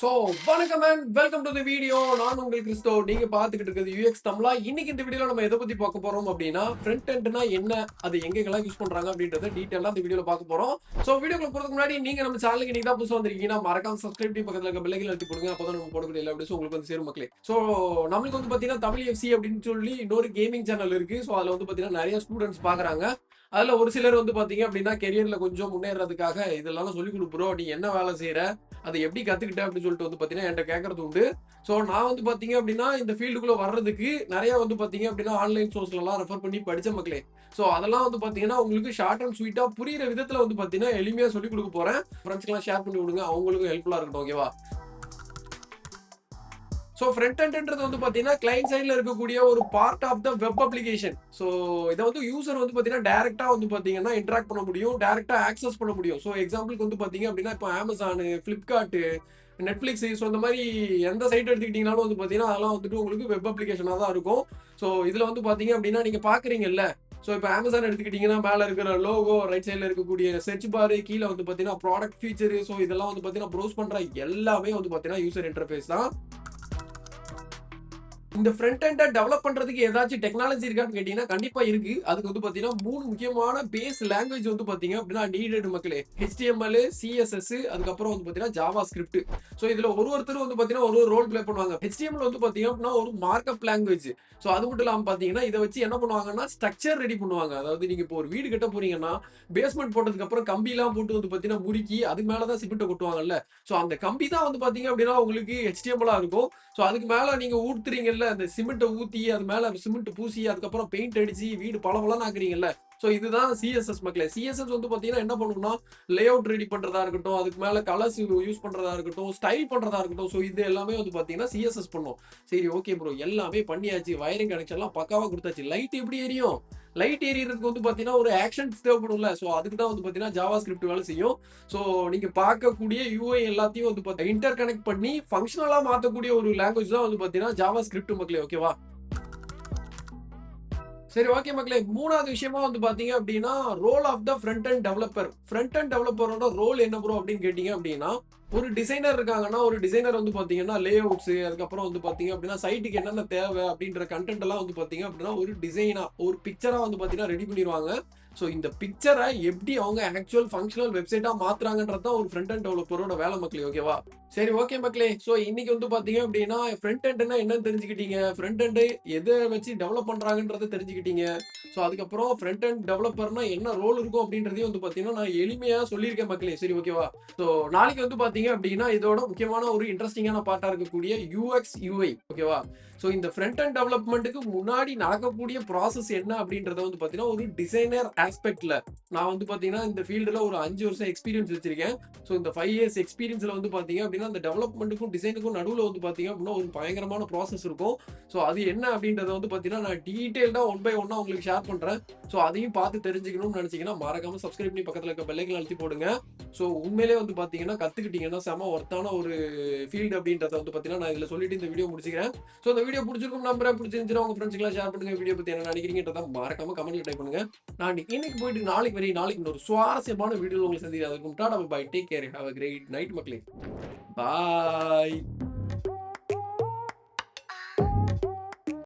So வணக்கம் man, welcome to the video. நான் உங்கள் கிறிஸ்டோ. நீங்க பார்த்துக்கிட்டு இருக்கிறது யூஎக்ஸ் தமிழா. இன்னைக்கு இந்த வீடியோல நம்ம எதை பத்தி பார்க்க போறோம் அப்படின்னா, ஃப்ரண்ட் எண்ட்னா என்ன, அது எங்கெங்கெல்லாம் யூஸ் பண்றாங்க அப்படின்றத டீட்டெயிலாக இந்த வீடியோல பார்க்க போறோம். ஸோ வீடியோக்குள்ள போறதுக்கு முன்னாடி நீங்க நம்ம சேனலுக்கு இன்னைக்கு தான் புதுசாக வந்திருக்கீங்கன்னா மறக்காம சப்ஸ்கிரைப் பண்ணி பக்கத்தில் இருக்க பெல்லைக்கன் அழுத்தி போடுங்க. அப்பதான் நம்ம போடக்கூடிய எல்லா வீடியோஸும் உங்களுக்கு வந்து சேரும் மக்களே. ஸோ நம்மளுக்கு வந்து பார்த்தீங்கன்னா தமிழ் எஃப்சி அப்படின்னு சொல்லி இன்னொரு கேமிங் சேனல் இருக்கு. ஸோ அதில் வந்து பார்த்தீங்கன்னா நிறைய ஸ்டூடெண்ட்ஸ் பார்க்குறாங்க. அதுல ஒரு சிலர் வந்து பாத்தீங்க அப்படின்னா கெரியர்ல கொஞ்சம் முன்னேறதுக்காக இதெல்லாம் சொல்லி கொடுக்குறோம், நீ என்ன வேலை செய்யற, அதை எப்படி கத்துக்கிட்ட அப்படின்னு சொல்லிட்டு வந்து பாத்தீங்கன்னா என்கிட்ட கேட்கறது உண்டு. ஸோ நான் வந்து பாத்தீங்க அப்படின்னா இந்த ஃபீல்டுக்குள்ள வர்றதுக்கு நிறைய வந்து பாத்தீங்க அப்படின்னா ஆன்லைன் சோர்ஸ்ல எல்லாம் ரெஃபர் பண்ணி படிச்ச மக்களே. ஸோ அதெல்லாம் வந்து பாத்தீங்கன்னா உங்களுக்கு ஷார்ட் அண்ட் ஸ்வீட்டா புரியுற விதத்துல வந்து பாத்தீங்கன்னா எளிமையா சொல்லி கொடுக்க போறேன். ஃப்ரெண்ட்ஸ்க்கெல்லாம் ஷேர் பண்ணி விடுங்க, அவங்களுக்கும் ஹெல்ப்ஃபுல்லா இருக்கட்டும். ஓகேவா? ஸோ ஃப்ரண்ட் எண்ட்ன்றது வந்து பார்த்தீங்கன்னா கிளைண்ட் சைடில் இருக்கக்கூடிய ஒரு part of the web application. So இதை வந்து யூசர் வந்து பார்த்தீங்கன்னா டேரெக்டாக வந்து பார்த்தீங்கன்னா இன்ட்ராக்ட் பண்ண முடியும், டேரெக்டாக ஆக்சஸ் பண்ண முடியும். ஸோ எக்ஸாம்பிளுக்கு வந்து பார்த்தீங்க அப்படின்னா இப்போ அமேசானு, ஃப்ளிப்கார்ட்டு, நெட்ஃப்ளிக்ஸ், ஸோ இந்த மாதிரி எந்த சைட் எடுத்துக்கிட்டீங்கனாலும் வந்து பார்த்தீங்கன்னா அதெல்லாம் வந்துட்டு உங்களுக்கு வெப் அப்ளிகேஷனாக தான் இருக்கும். ஸோ இதில் வந்து பார்த்தீங்க அப்படின்னா நீங்கள் பார்க்குறீங்கல்ல. ஸோ இப்போ அமேசான் எடுத்துக்கிட்டிங்கன்னா மேலே இருக்கிற லோகோ, ரைட் சைடில் இருக்கக்கூடிய சர்ச் பாரு, கீழே வந்து பார்த்தீங்கன்னா ப்ராடக்ட் ஃபீச்சரு, ஸோ இதெல்லாம் வந்து பார்த்தீங்கன்னா ப்ரௌஸ் பண்ணுற எல்லாமே வந்து பார்த்தீங்கன்னா யூசர் இன்டர்ஃபேஸ் தான். இந்த ஃப்ரண்ட் எண்ட டெவலப் பண்றதுக்கு ஏதாச்சும் டெக்னாலஜி இருக்கான்னு கேட்டீங்கன்னா கண்டிப்பா இருக்கு. அதுக்கு வந்து பாத்தீங்கன்னா 3 முக்கியமான பேஸ் லாங்குவேஜ் வந்து பாத்தீங்க அப்படின்னா நீடட் மக்களே. HTML, CSS, அதுக்கப்புறம் வந்து பாத்தீங்கன்னா JavaScript. ஸோ இதுல ஒருத்தரும் வந்து பாத்தீங்கன்னா ஒரு ரோல் பிளே பண்ணுவாங்க. HTML வந்து பாத்தீங்க அப்படின்னா ஒரு மார்க்அப் லாங்குவேஜ். ஸோ அது மட்டும் இல்லாம பாத்தீங்கன்னா இதை வச்சு என்ன பண்ணுவாங்கன்னா ஸ்ட்ரக்சர் ரெடி பண்ணுவாங்க. அதாவது நீங்க இப்போ ஒரு வீடு கட்ட போறீங்கன்னா பேஸ்மெண்ட் போட்டதுக்கு அப்புறம் கம்பி எல்லாம் போட்டு வந்து பாத்தீங்கன்னா முறுக்கி அதுக்கு மேலதான் சிமெண்ட் கொட்டுவாங்கல்ல. ஸோ அந்த கம்பி தான் வந்து பாத்தீங்க அப்படின்னா உங்களுக்கு HTML இருக்கும். ஸோ அதுக்கு மேல நீங்க ஊத்துறீங்கல்ல, அந்த சிமெண்ட்டை ஊத்தி அது மேல சிமெண்ட் பூசி அதுக்கப்புறம் பெயிண்ட் அடிச்சு வீடு பளபளன்னு ஆக்குறீங்கல்ல. ஸோ இதுதான் சிஎஸ்எஸ் மக்களே. சிஎஸ்எஸ் வந்து பாத்தீங்கன்னா என்ன பண்ணும்னா லே அவுட் ரெடி பண்றதா இருக்கட்டும், அதுக்கு மேல கலர்ஸ் யூஸ் பண்றதா இருக்கட்டும், ஸ்டைல் பண்றதா இருக்கட்டும். ஸோ இது எல்லாமே வந்து பாத்தீங்கன்னா சிஎஸ்எஸ் பண்ணும். சரி, ஓகே ப்ரோ, எல்லாமே பண்ணியாச்சு, வயரிங் கனெக்ஷன் எல்லாம் பக்காவா கொடுத்தாச்சு, லைட் எப்படி எரியும்? லைட் எரியறதுக்கு வந்து பாத்தீங்கன்னா ஒரு ஆக்ஷன்ஸ் தேவைப்படும்ல. ஸோ அதுக்கு தான் வந்து பாத்தீங்கன்னா ஜாவா ஸ்கிரிப்ட் வேலை செய்யும். ஸோ நீங்க பார்க்கக்கூடிய யூஐ எல்லாத்தையும் வந்து பாத்தீங்கன்னா இன்டர் கனெக்ட் பண்ணி ஃபங்க்ஷனலா மாத்தக்கூடிய ஒரு லாங்குவேஜ் தான் வந்து பாத்தீங்கன்னா ஜாவா ஸ்கிரிப்ட் மக்களே. ஓகேவா? சரி, ஓகே மக்களே. 3வது விஷயமா வந்து பாத்தீங்க அப்படின்னா role of the front and developer. Front and டெவலப்பரோட ரோல் என்ன ப்ரோ அப்படின்னு கேட்டீங்க அப்படின்னா, ஒரு டிசைனர் இருக்காங்கன்னா ஒரு டிசைனர் வந்து பாத்தீங்கன்னா லே அவுட்ஸ், அதுக்கப்புறம் வந்து பாத்தீங்க அப்படின்னா சைட்டுக்கு என்னென்ன தேவை அப்படின்ற கண்டென்ட் எல்லாம் வந்து பாத்தீங்க அப்படின்னா ஒரு டிசைனா ஒரு பிக்சரா வந்து பாத்தீங்கன்னா ரெடி பண்ணிடுவாங்க. ஸோ இந்த பிக்சரை எப்படி அவங்க ஆக்சுவல் ஃபங்க்ஷனல் வெப்சைட்டா மாத்துறாங்கன்றது தான் ஒரு ஃப்ரண்ட் அண்ட் டெவலப்பரோட வேலை மக்களே. ஓகேவா? சரி, ஓகே மக்களே. ஸோ இன்னைக்கு வந்து பாத்தீங்க அப்படின்னா ஃப்ரண்ட் எண்ட்னா என்னன்னு தெரிஞ்சுக்கிட்டீங்க, ஃப்ரண்ட் எண்ட் எதை வச்சு டெவலப் பண்றாங்கன்றத தெரிஞ்சுக்கிட்டீங்க. ஸோ அதுக்கப்புறம் ஃப்ரண்ட் அண்ட் டெவலப்பர்னா என்ன ரோல் இருக்கும் அப்படின்றதையும் வந்து பாத்தீங்கன்னா நான் எளிமையா சொல்லியிருக்கேன் மக்களே. சரி, ஓகேவா? ஸோ நாளைக்கு வந்து பாத்தீங்க அப்படின்னா இதோட முக்கியமான ஒரு இன்ட்ரெஸ்டிங்கான பார்ட்டா இருக்கக்கூடிய யூஎக்ஸ் யூஐ. ஓகேவா? ஸோ இந்த ஃப்ரண்ட் அண்ட் டெவலப்மெண்ட்டுக்கு முன்னாடி நடக்கக்கூடிய ப்ராசஸ் என்ன அப்படின்றத வந்து பாத்தீங்கன்னா ஒரு டிசைனர் ஆஸ்பெக்ட்ல நான் வந்து பாத்தீங்கன்னா இந்த ஃபீல்டுல ஒரு 5 வருஷம் எக்ஸ்பீரியன்ஸ் வச்சிருக்கேன். ஸோ இந்த 5 இயர்ஸ் எக்ஸ்பீரியன்ஸ்ல வந்து பாத்தீங்க அப்படின்னா அந்த டெவலப்மெண்ட்டுக்கும் டிசைனுக்கும் நடுவில் வந்து பாத்தீங்க அப்படின்னா ஒரு பயங்கரமான ப்ராசஸ் இருக்கும். ஸோ அது என்ன அப்படின்றத வந்து பாத்தீங்கன்னா நான் டீடைல்டா ஒன் பை ஒன்னா உங்களுக்கு ஷேர் பண்றேன். ஸோ அதையும் பார்த்து தெரிஞ்சுக்கணும்னு நினைச்சீங்கன்னா மறக்காம சப்ஸ்கிரைப் பண்ணி பக்கத்துல இருக்க பெல் ஐகான் அழுத்தி போடுங்க. ஸோ உண்மையிலே வந்து பாத்தீங்கன்னா கத்துக்கிட்டீங்கன்னா செம ஒர்த்தான ஒரு ஃபீல்டு அப்படின்றத வந்து பாத்தீங்கன்னா நான் இதுல சொல்லிட்டு இந்த வீடியோ முடிச்சுக்கிறேன். ஸோ இந்த வீடியோ பிடிச்சிருக்கும் நம்புறேன். பிடிச்சிருந்துச்சுன்னா உங்க ஃப்ரெண்ட்ஸ்க்குலாம் ஷேர் பண்ணுங்க. வீடியோ பத்தி என்ன நினைக்கிறீங்கன்றத மறக்காம கமெண்ட்ல டைப் பண்ணுங்க. நான் இன்னைக்கு போயிட்டு நாளைக்கு ஒரு சுவாரஸ்யமான வீடியோ உங்களை சந்திக்கிறேன். அதுக்கு tata bye, take care, have a great night மக்களே. பாய்.